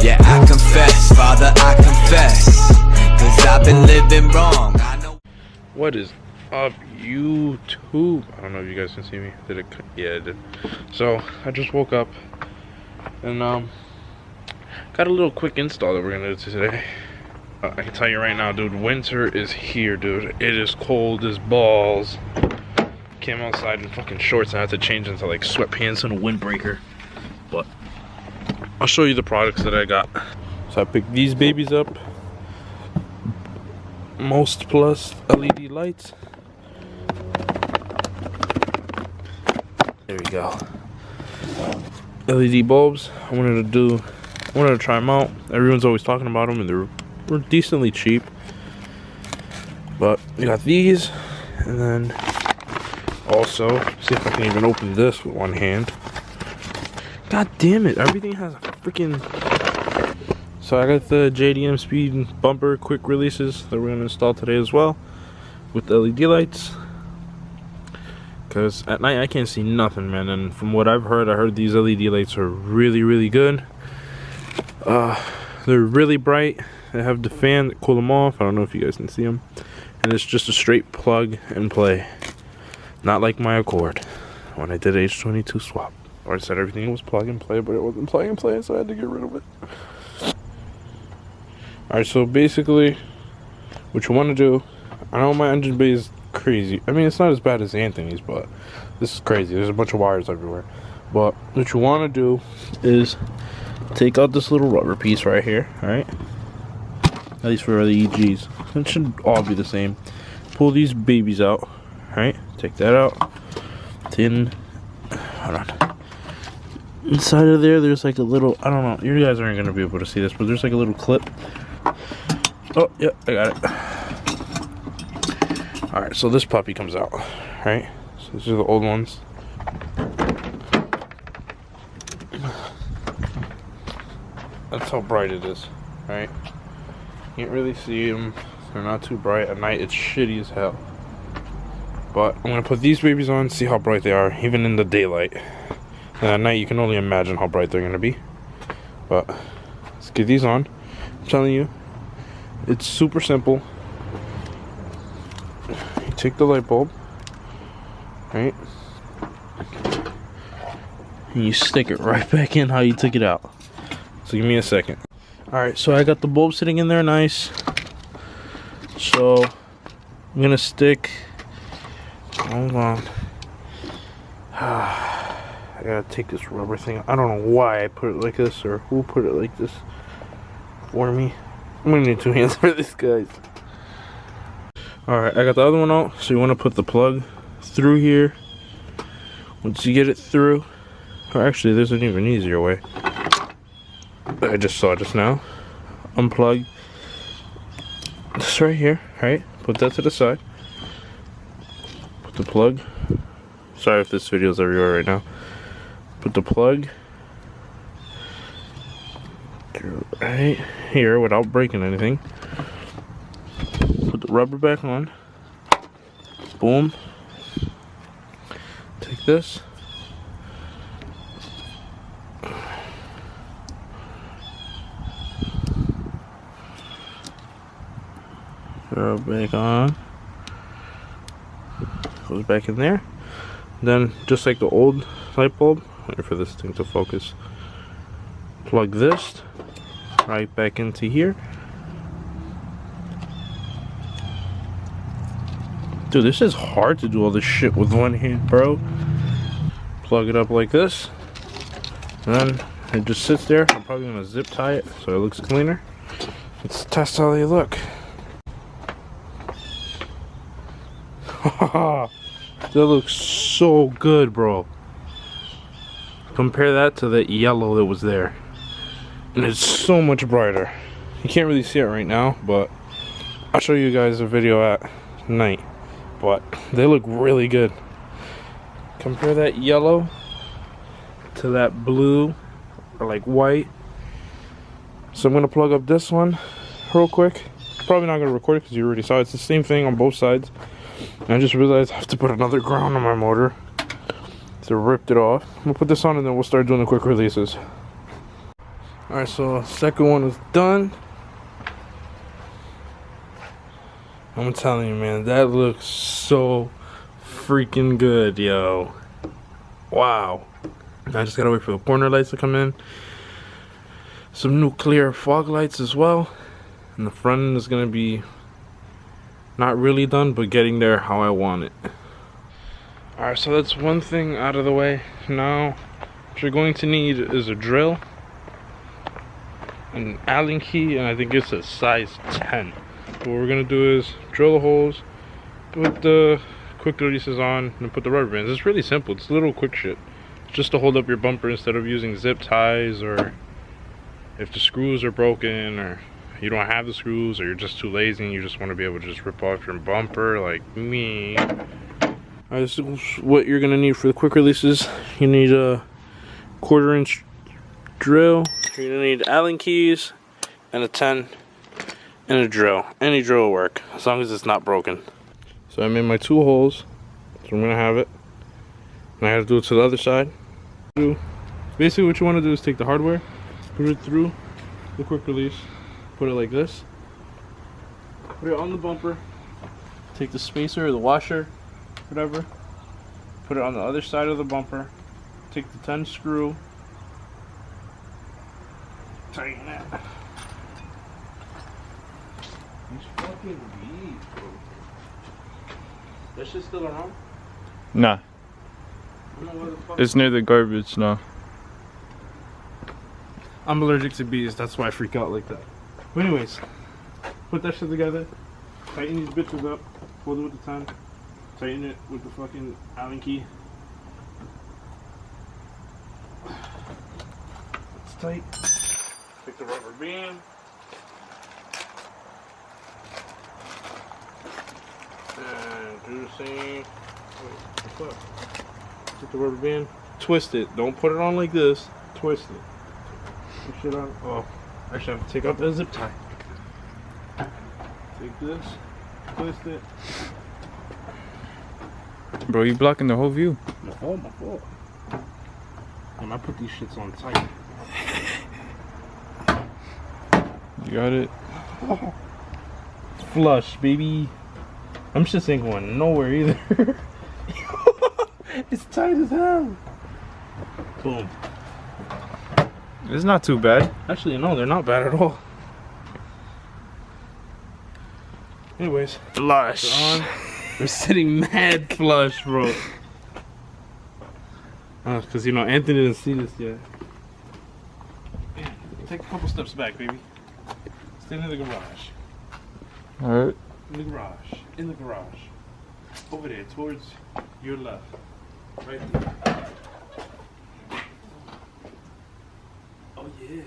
Yeah, I confess, Father, I confess, 'cause I've been living wrong. I know. What is up, YouTube? I don't know if you guys can see me. Did it? Yeah, it did. So I just woke up and got a little quick install that we're gonna do today. I can tell you right now, dude, winter is here, dude. It is cold as balls. Came outside in fucking shorts and I had to change into like sweatpants and a windbreaker. But I'll show you the products that I got. So I picked these babies up. Most Plus LED lights. There we go. LED bulbs. I wanted to try them out. Everyone's always talking about them and they're decently cheap. But we got these, and then also, see if I can even open this with one hand. God damn it, everything has a freaking... So I got the JDM speed bumper quick releases that we're going to install today as well, with LED lights. Because at night I can't see nothing, man, and from what I've heard, I heard these LED lights are really, really good. They're really bright. They have the fan that cool them off. I don't know if you guys can see them. And it's just a straight plug and play. Not like my Accord when I did H22 swap. Or I said everything was plug and play, but it wasn't plug and play, so I had to get rid of it. Alright, so basically, what you want to do, I know my engine bay is crazy. I mean, it's not as bad as Anthony's, but this is crazy. There's a bunch of wires everywhere. But what you want to do is take out this little rubber piece right here, alright? At least for the EGs. It should all be the same. Pull these babies out, alright? Take that out. Then, hold on. Inside of there's like a little, I don't know, you guys aren't going to be able to see this, but there's like a little clip. Oh, yeah, I got it. Alright, so this puppy comes out, right? So these are the old ones. That's how bright it is, right? You can't really see them. They're not too bright. At night, it's shitty as hell. But I'm going to put these babies on, see how bright they are, even in the daylight. And at night, you can only imagine how bright they're going to be. But let's get these on. I'm telling you, it's super simple. You take the light bulb, right? And you stick it right back in how you took it out. So give me a second. Alright, so I got the bulb sitting in there nice. So I'm going to stick... Hold on. I gotta take this rubber thing. I don't know why I put it like this or who put it like this for me. I'm gonna need two hands for this, guys. Alright, I got the other one out. So you want to put the plug through here. Once you get it through, or actually there's an even easier way. I just saw just now. Unplug this right here, right? Put that to the side. Put the plug. Sorry if this video is everywhere right now. Put the plug right here without breaking anything. Put the rubber back on. Boom. Take this. Throw it back on. Goes back in there. Then, just like the old light bulb, wait for this thing to focus. Plug this right back into here. Dude, this is hard to do all this shit with one hand, bro. Plug it up like this. And then it just sits there. I'm probably gonna zip tie it so it looks cleaner. Let's test how they look. That looks so good, bro. Compare that to the yellow that was there. And it's so much brighter. You can't really see it right now, but I'll show you guys a video at night. But they look really good. Compare that yellow to that blue or like white. So I'm gonna plug up this one real quick. Probably not gonna record it because you already saw it. It's the same thing on both sides. And I just realized I have to put another ground on my motor. So I ripped it off. I'm gonna put this on and then we'll start doing the quick releases. Alright, so second one is done. I'm telling you, man, that looks so freaking good, yo. Wow. I just gotta wait for the corner lights to come in. Some new clear fog lights as well. And the front end is gonna be not really done, but getting there how I want it. Alright, so that's one thing out of the way. Now, what you're going to need is a drill, an Allen key, and I think it's a size 10. What we're gonna do is drill the holes, put the quick releases on, and put the rubber bands. It's really simple. It's little quick shit. It's just to hold up your bumper instead of using zip ties, or if the screws are broken, or you don't have the screws, or you're just too lazy and you just want to be able to just rip off your bumper like me. Alright, this is what you're gonna need for the quick releases. You need a 1/4 inch drill. You're gonna need Allen keys and a 10 and a drill. Any drill will work as long as it's not broken. So I made my 2 holes, so I'm gonna have it, and I have to do it to the other side. Basically what you want to do is take the hardware, put it through the quick release, put it like this, put it on the bumper, take the spacer or the washer, whatever, put it on the other side of the bumper, take the 10 screw, tighten that. These fucking bees, bro. That shit still around? Nah. I don't know where the fuck. It's near the garbage now. I'm allergic to bees, that's why I freak out like that. But anyways, put that shit together, tighten these bitches up, hold it with the 10, tighten it with the fucking Allen key. It's tight. Take the rubber band. And do the same. Wait, what's up? Take the rubber band, twist it. Don't put it on like this. Twist it. Put shit on. Oh, actually, I have to take out the zip tie. Take this, twist it. Bro, you blocking the whole view. My fault. And I put these shits on tight. You got it. Flush, baby. I'm just ain't going nowhere either. It's tight as hell. Boom. It's not too bad. Actually, no, they're not bad at all. Anyways, Flush. on. We're sitting mad flush, bro. Because, you know, Anthony didn't see this yet. Yeah, take a couple steps back, baby. Stand in the garage. Alright. In the garage. In the garage. Over there, towards your left. Right there. Oh, yeah.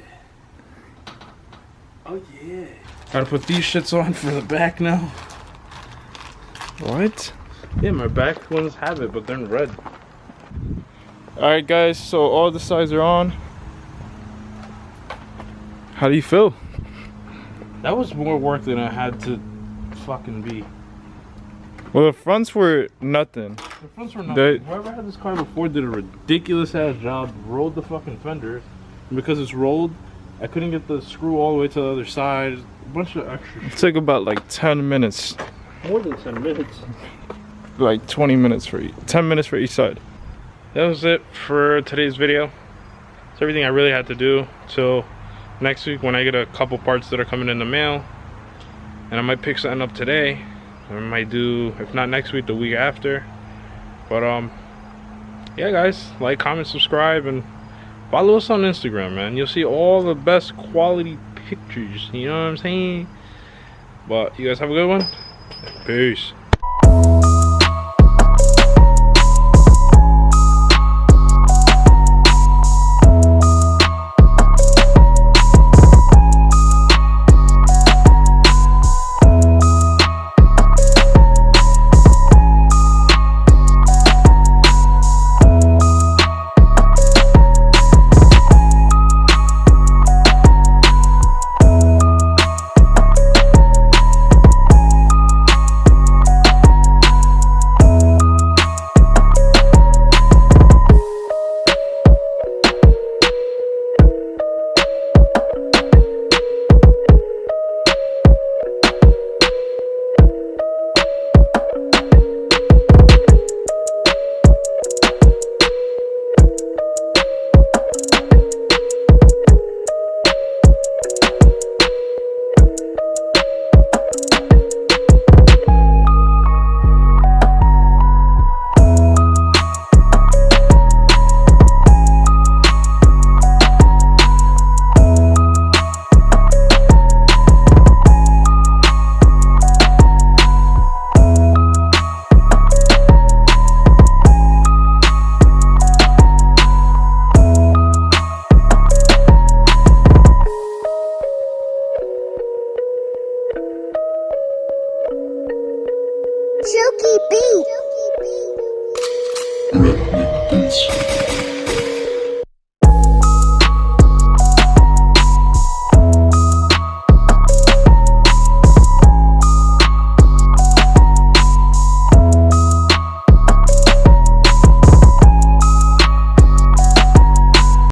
Oh, yeah. Gotta put these shits on for the back now. What? Yeah, my back ones have it, but they're in red. Alright guys, so all the sides are on. How do you feel? That was more work than I had to fucking be. Well, the fronts were nothing. The fronts were nothing. Whoever had this car before did a ridiculous ass job, rolled the fucking fenders. And because it's rolled, I couldn't get the screw all the way to the other side. A bunch of extra shit. It took about like 10 minutes. More than 10 minutes. Like 20 minutes for each. 10 minutes for each side. That was it for today's video. It's everything I really had to do till next week when I get a couple parts that are coming in the mail. And I might pick something up today. I might do, if not next week, the week after. But yeah guys, like, comment, subscribe, and follow us on Instagram, man. You'll see all the best quality pictures, you know what I'm saying? But you guys have a good one. Peace.